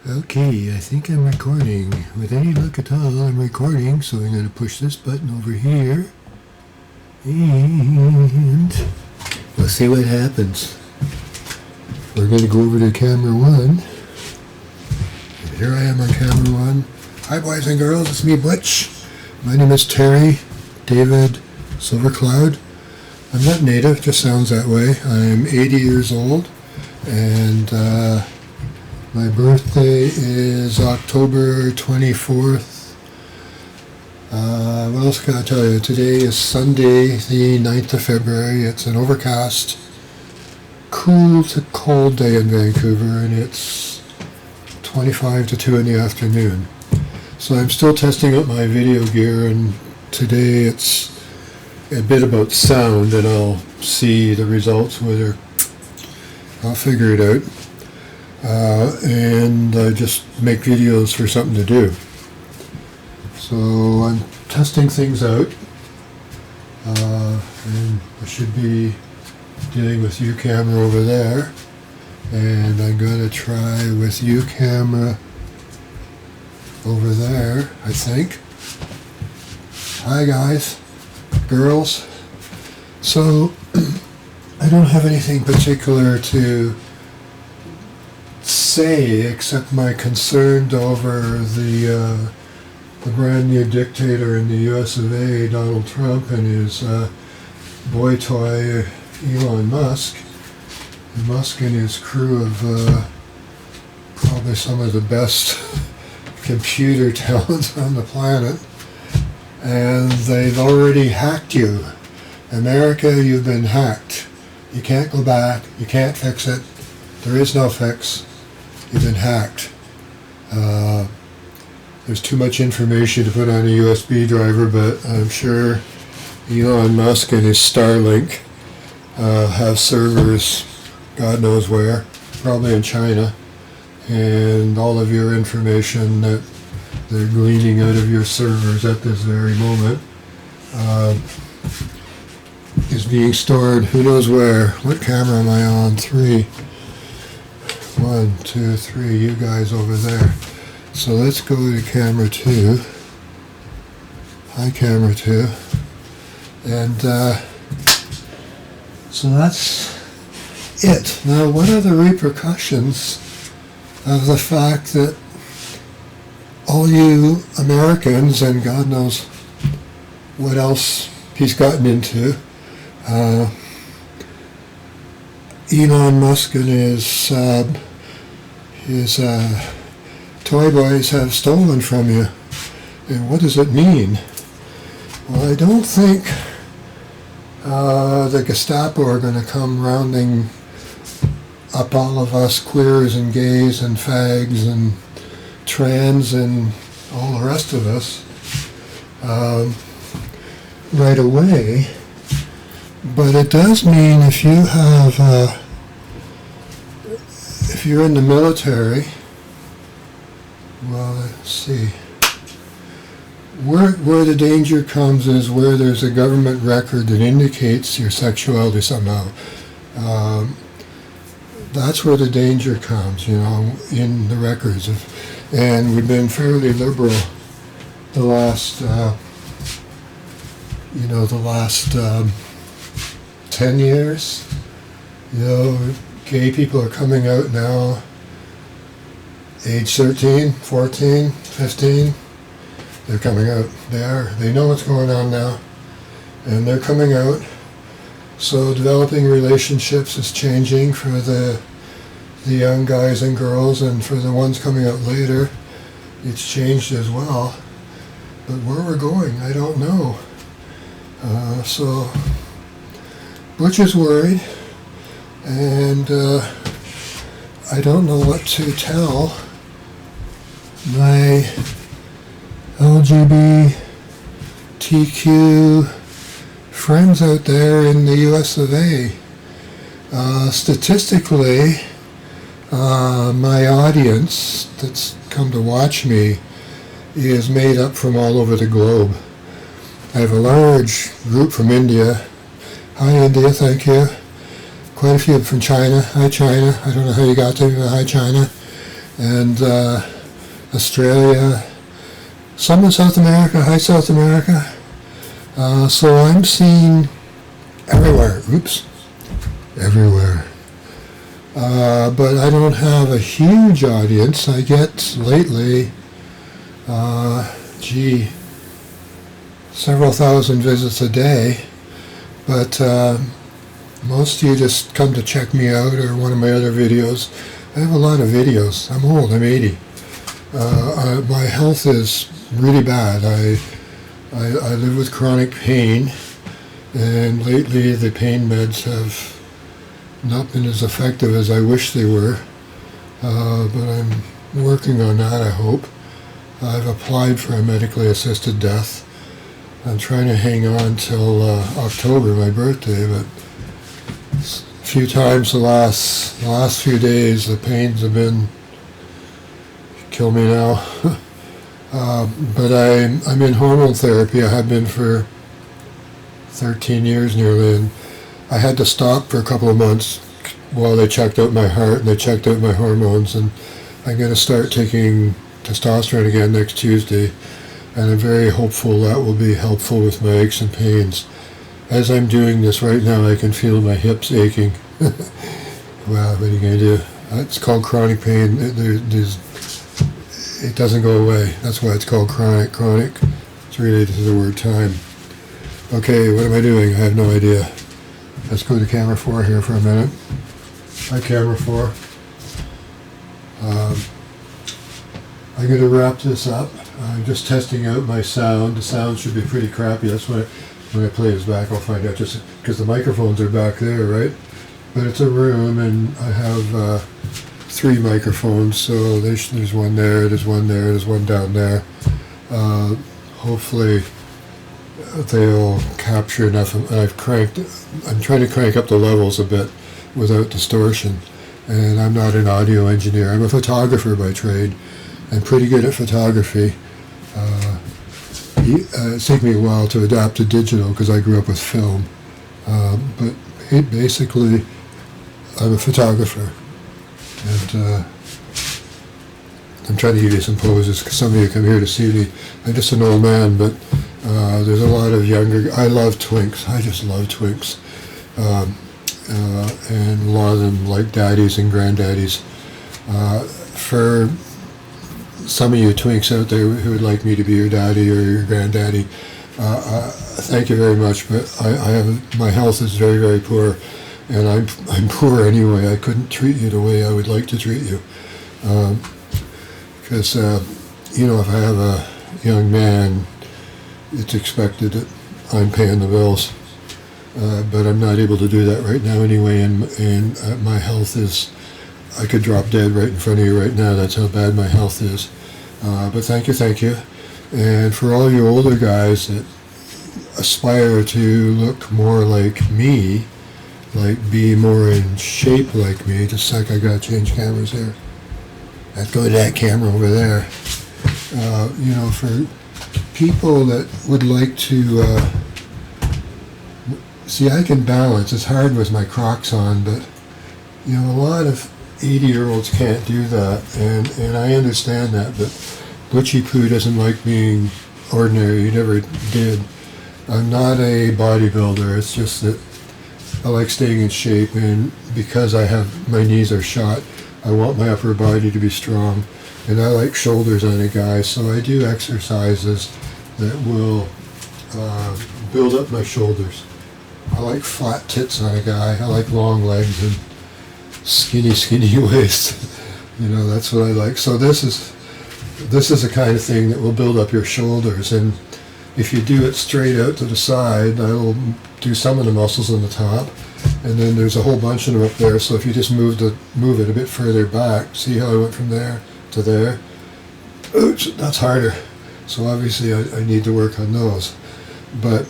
Okay, I think I'm recording. With any luck at all, I'm recording, so I'm going to push this button over here. And we'll see what happens. We're going to go over to camera one. And here I am on camera one. Hi boys and girls, it's me Butch. My name is David Silvercloud. I'm not native, just sounds that way. I'm 80 years old, and my birthday is October 24th. What else can I tell you? Today is Sunday, the 9th of February. It's an overcast, cool to cold day in Vancouver, and it's 25 to 2 in the afternoon. So I'm still testing out my video gear, and today it's a bit about sound, and I'll see the results, whether I'll figure it out. And just make videos for something to do. So I'm testing things out, and I should be dealing with U camera over there, and I'm going to try with U camera over there, I think. Hi guys, girls. So I don't have anything particular to say except my concern over the brand new dictator in the US of A, Donald Trump, and his boy toy Elon Musk. Musk and his crew of probably some of the best computer talent on the planet, and they've already hacked you. America, you've been hacked. You can't go back, you can't fix it, there is no fix. You've been hacked. There's too much information to put on a USB driver, but I'm sure Elon Musk and his Starlink have servers God knows where, probably in China, and all of your information that they're gleaning out of your servers at this very moment is being stored who knows where. What camera am I on? 3. 1, 2, 3, you guys over there. So let's go to camera 2. Hi camera 2. And so that's it. Now what are the repercussions of the fact that all you Americans, and God knows what else he's gotten into, Elon Musk and his toy boys have stolen from you. And what does it mean? Well, I don't think the Gestapo are going to come rounding up all of us queers and gays and fags and trans and all the rest of us right away. But it does mean if you have if you're in the military, well, let's see, where the danger comes is where there's a government record that indicates your sexuality somehow. That's where the danger comes, you know, in the records. And we've been fairly liberal the last, 10 years. You know, gay people are coming out now, age 13, 14, 15. They're coming out. They know what's going on now, and they're coming out. So developing relationships is changing for the young guys and girls, and for the ones coming out later, it's changed as well. But where we're going, I don't know. So Butch is worried, and I don't know what to tell my lgbtq friends out there in the US of A. Statistically, my audience that's come to watch me is made up from all over the globe. I have a large group from India. Hi India, thank you. Quite a few from China. Hi China. I don't know how you got to, but hi China. and Australia, some in South America, hi South America. So I'm seen everywhere. Oops. Everywhere. But I don't have a huge audience. I get lately, several thousand visits a day. But most of you just come to check me out or one of my other videos. I have a lot of videos. I'm old. I'm 80. My health is really bad. I live with chronic pain, and lately the pain meds have not been as effective as I wish they were, but I'm working on that, I hope. I've applied for a medically assisted death. I'm trying to hang on till October, my birthday, but a few times the last few days the pains have been kill me now. But I'm in hormone therapy. I have been for 13 years nearly, and I had to stop for a couple of months while they checked out my heart and they checked out my hormones, and I'm going to start taking testosterone again next Tuesday, and I'm very hopeful that will be helpful with my aches and pains. As I'm doing this right now, I can feel my hips aching. Well, what are you going to do? It's called chronic pain. It doesn't go away. That's why it's called chronic. Chronic, it's related to the word time. Okay, what am I doing? I have no idea. Let's go to camera 4 here for a minute. Hi, camera 4. I'm going to wrap this up. I'm just testing out my sound. The sound should be pretty crappy. That's why when I play this back, I'll find out, just because the microphones are back there, right? But it's a room, and I have 3 microphones, so there's one there, there's one there, there's one down there. Hopefully they'll capture enough. I'm trying to crank up the levels a bit without distortion. And I'm not an audio engineer. I'm a photographer by trade. I'm pretty good at photography. It's taken me a while to adapt to digital because I grew up with film. But basically, I'm a photographer. And I'm trying to give you some poses because some of you come here to see me. I'm just an old man, but there's a lot of younger. I love twinks. I just love twinks, and a lot of them like daddies and granddaddies. For some of you twinks out there who would like me to be your daddy or your granddaddy, thank you very much. But my health is very, very poor, and I'm poor anyway. I couldn't treat you the way I would like to treat you. Because, if I have a young man, it's expected that I'm paying the bills. But I'm not able to do that right now anyway, and my health is, I could drop dead right in front of you right now. That's how bad my health is. But thank you. And for all you older guys that aspire to look more like me, like be more in shape like me, just a sec, I gotta change cameras here. Let's go to that camera over there. For people that would like to see, I can balance. It's hard with my Crocs on, but a lot of 80-year-olds can't do that, and I understand that. But Butchy Poo doesn't like being ordinary. He never did. I'm not a bodybuilder. It's just that I like staying in shape, and because my knees are shot, I want my upper body to be strong, and I like shoulders on a guy, so I do exercises that will build up my shoulders. I like flat tits on a guy. I like long legs and skinny waist. That's what I like. So this is the kind of thing that will build up your shoulders, and if you do it straight out to the side, that'll do some of the muscles on the top, and then there's a whole bunch of them up there. So if you just move it a bit further back, see how I went from there to there? Oops, that's harder. So obviously I need to work on those. But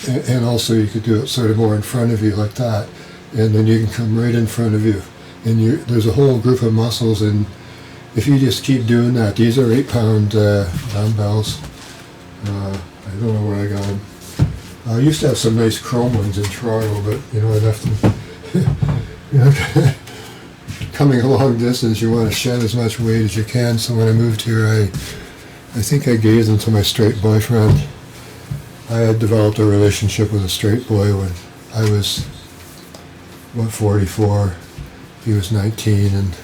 and also you could do it sort of more in front of you like that, and then you can come right in front of you, and there's a whole group of muscles, and if you just keep doing that, these are 8-pound dumbbells. I don't know where I got them. I used to have some nice chrome ones in Toronto, but I left them. coming a long distance, you want to shed as much weight as you can. So when I moved here, I think I gave them to my straight boyfriend. I had developed a relationship with a straight boy when I was, 44. He was 19, and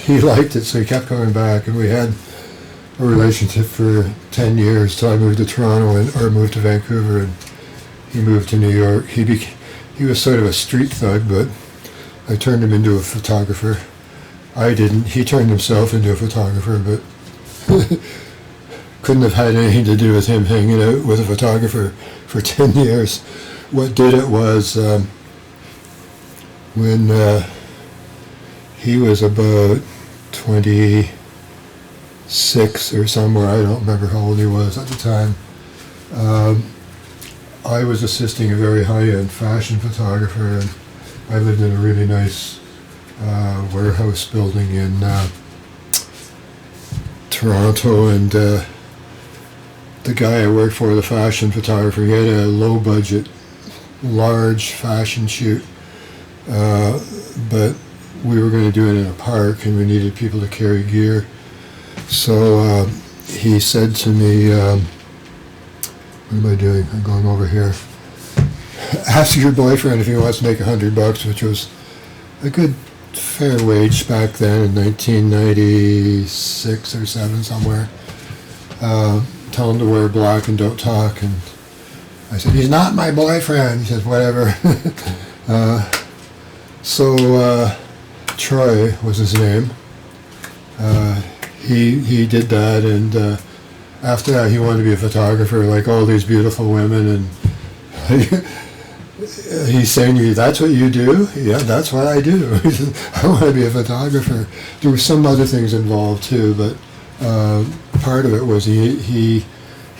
he liked it, so he kept coming back, and we had a relationship for 10 years till I moved to Toronto, or moved to Vancouver, and he moved to New York. He was sort of a street thug, but I turned him into a photographer. I didn't. He turned himself into a photographer, but couldn't have had anything to do with him hanging out with a photographer for 10 years. What did it was when he was about 26 or somewhere, I don't remember how old he was at the time, I was assisting a very high-end fashion photographer, and I lived in a really nice warehouse building in Toronto, and the guy I worked for, the fashion photographer, he had a low-budget, large fashion shoot, but we were going to do it in a park, and we needed people to carry gear. So he said to me, what am I doing? I'm going over here. Ask your boyfriend if he wants to make $100, which was a good fair wage back then in 1996 or 7 somewhere. Tell him to wear black and don't talk. And I said, he's not my boyfriend. He said, whatever. So Troy was his name. He did that, and after that he wanted to be a photographer like all these beautiful women, and he's saying to me, that's what you do? Yeah, that's what I do. He said, I want to be a photographer. There were some other things involved too, but part of it was he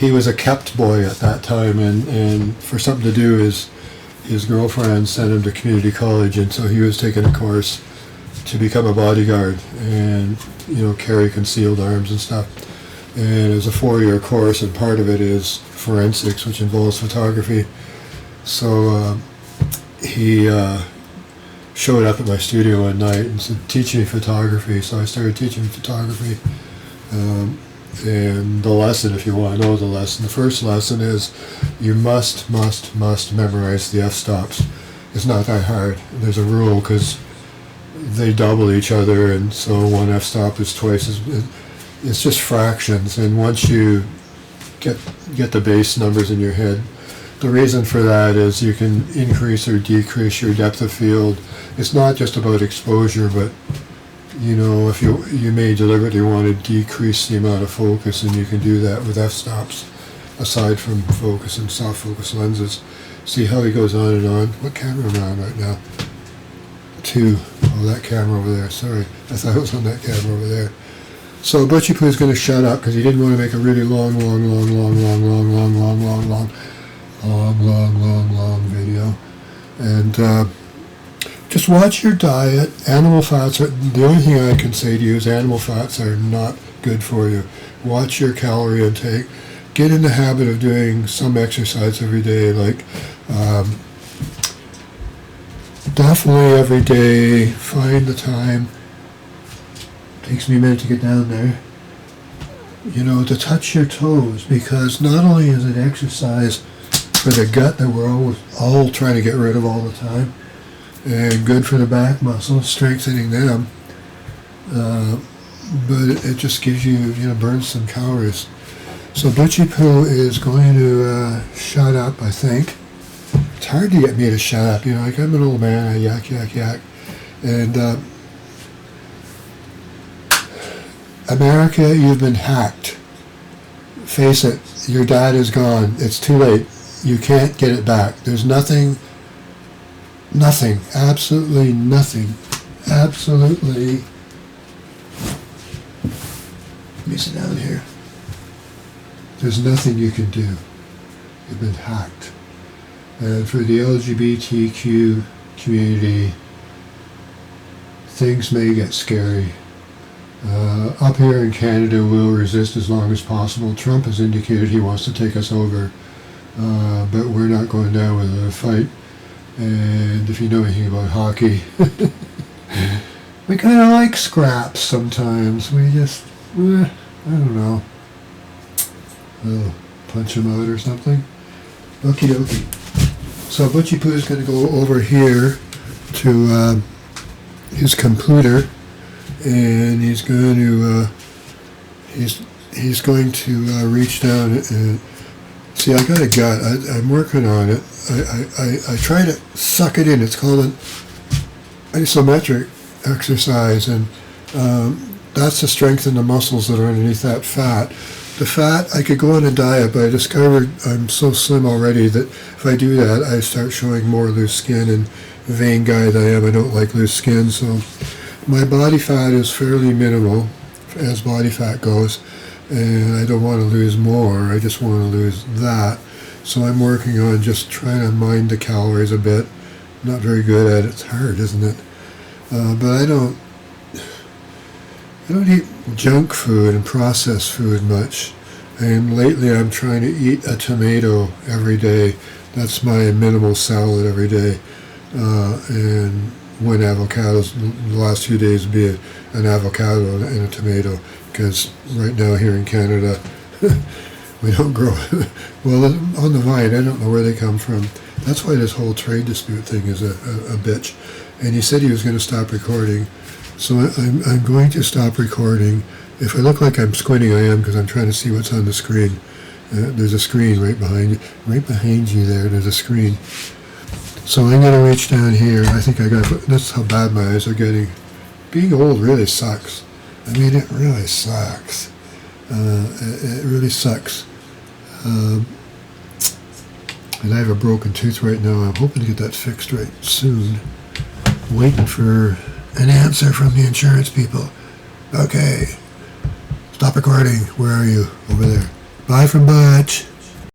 was a kept boy at that time, and for something to do, his girlfriend sent him to community college, and so he was taking a course to become a bodyguard and, carry concealed arms and stuff. And it was a 4-year course, and part of it is forensics, which involves photography. So he showed up at my studio one night and said, teach me photography. So I started teaching photography. And the lesson, if you want to know the lesson, the first lesson is you must memorize the f-stops. It's not that hard. There's a rule because they double each other, and so one f-stop is twice as... It's just fractions, and once you get the base numbers in your head, the reason for that is you can increase or decrease your depth of field. It's not just about exposure, but if you may deliberately want to decrease the amount of focus, and you can do that with f-stops, aside from focus and soft focus lenses. See how he goes on and on? What camera am I on right now? 2. Oh, that camera over there. Sorry, I thought it was on that camera over there. So Butchie Pooh's going to shut up because he didn't want to make a really long video. And just watch your diet. Animal fats are, the only thing I can say to you is animal fats are not good for you. Watch your calorie intake. Get in the habit of doing some exercise every day, like definitely every day. Find the time. Takes me a minute to get down there. To touch your toes, because not only is it exercise for the gut that we're all trying to get rid of all the time, and good for the back muscles, strengthening them, but it just gives you, burns some calories. So Butchie Pooh is going to shut up, I think. It's hard to get me to shut up, like I'm an old man, I yak. And America, you've been hacked. Face it, your dad is gone. It's too late. You can't get it back. There's nothing, absolutely nothing. Absolutely. Let me sit down here. There's nothing you can do. You've been hacked. And for the LGBTQ community, things may get scary. Up here in Canada, we'll resist as long as possible. Trump has indicated he wants to take us over, but we're not going down with a fight. And if you know anything about hockey, We kind of like scraps sometimes. We just, I don't know. We'll punch him out or something. Okie dokie. So Butchie Pooh is going to go over here to his computer, and he's going to reach down and see. I got a gut. I'm working on it. I try to suck it in. It's called an isometric exercise, and that's to strengthen the muscles that are underneath that fat. The fat, I could go on a diet, but I discovered I'm so slim already that if I do that, I start showing more loose skin, and vain guy that I am, I don't like loose skin, so my body fat is fairly minimal as body fat goes, and I don't want to lose more, I just want to lose that. So I'm working on just trying to mind the calories a bit. Not very good at it. It's hard, isn't it? But I don't eat junk food and processed food much. And lately I'm trying to eat a tomato every day. That's my minimal salad every day. And one avocado. The last few days would be an avocado and a tomato. Because right now here in Canada, we don't grow. Well, on the vine, I don't know where they come from. That's why this whole trade dispute thing is a bitch. And he said he was going to stop recording. So I'm going to stop recording. If I look like I'm squinting, I am, because I'm trying to see what's on the screen. There's a screen right behind you. Right behind you there, there's a screen. So I'm going to reach down here. I think that's how bad my eyes are getting. Being old really sucks. I mean, it really sucks. It really sucks. And I have a broken tooth right now. I'm hoping to get that fixed right soon. Waiting for an answer from the insurance people. Okay. Stop recording. Where are you? Over there. Bye from Butch.